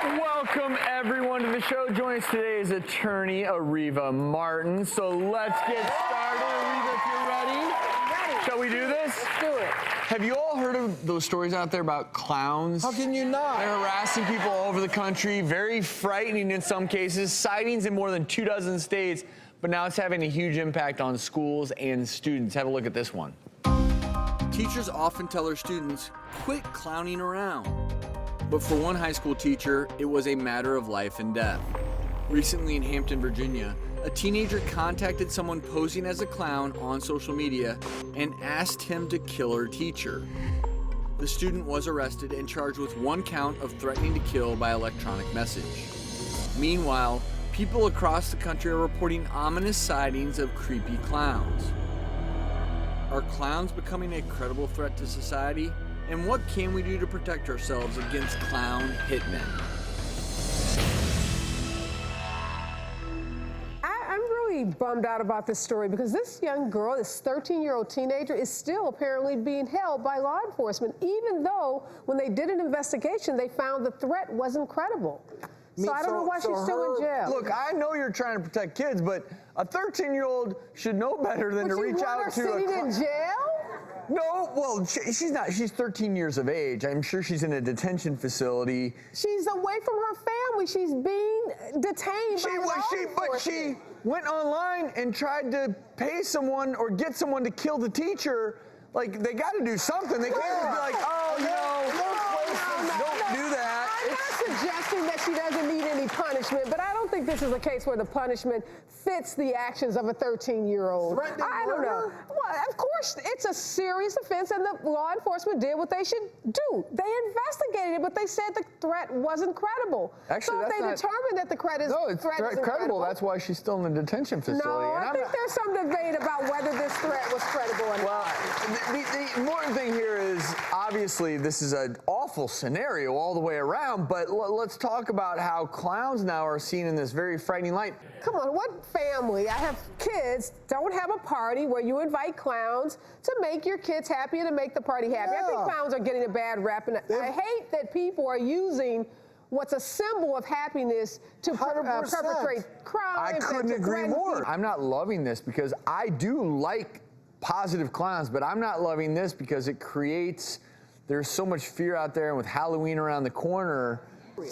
Welcome everyone to the show. Joining us today is attorney Ariva Martin. So let's get started. Ariva, if you're ready. Shall we do this? Let's do it. Have you all heard of those stories out there about clowns? How can you not? They're harassing people all over the country, very frightening in some cases, sightings in more than 24 states, but now it's having a huge impact on schools and students. Have a look at this one. Teachers often tell their students, quit clowning around. But for one high school teacher, it was a matter of life and death. Recently in Hampton, Virginia, a teenager contacted someone posing as a clown on social media and asked him to kill her teacher. The student was arrested and charged with 1 count of threatening to kill by electronic message. Meanwhile, people across the country are reporting ominous sightings of creepy clowns. Are clowns becoming a credible threat to society? And what can we do to protect ourselves against clown hitmen? I'm really bummed out about this story because this young girl, this 13-year-old teenager, is still apparently being held by law enforcement, even though when they did an investigation, they found the threat wasn't credible. So I don't know why she's still in jail. Look, I know you're trying to protect kids, but a 13-year-old should know better than to reach out to sitting in jail? No, well, she's not. She's 13 years of age. I'm sure she's in a detention facility. She's away from her family. She's being detained by law enforcement. But she went online and tried to pay someone or get someone to kill the teacher. Like, they got to do something. They can't just be like, oh, don't do that. I'm not suggesting that she doesn't need any punishment, but I don't think this is a case where the punishment fits the actions of a 13-year-old. I don't know. Well, of course, it's a serious offense, and the law enforcement did what they should do. They investigated it, but they said the threat wasn't credible. Actually, so if they determined that the threat isn't credible, that's why she's still in the detention facility. No, I think there's some debate about whether this threat was credible or not. Well, the important thing here is, obviously, this is an awful scenario all the way around, but let's talk about how clowns now are seen in this very frightening light. Come on, what family, I have kids, don't have a party where you invite clowns to make your kids happy and to make the party happy? Yeah. I think clowns are getting a bad rap, and I hate that people are using what's a symbol of happiness to perpetrate crime. I couldn't agree more. I'm not loving this because I do like positive clowns, but I'm not loving this because it creates, there's so much fear out there, and with Halloween around the corner.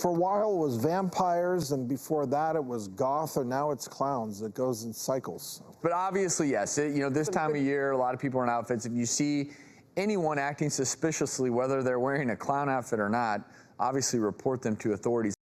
For a while it was vampires, and before that it was goth, and now it's clowns. It goes in cycles. But obviously, yes, this time of year, a lot of people are in outfits. If you see anyone acting suspiciously, whether they're wearing a clown outfit or not, obviously report them to authorities.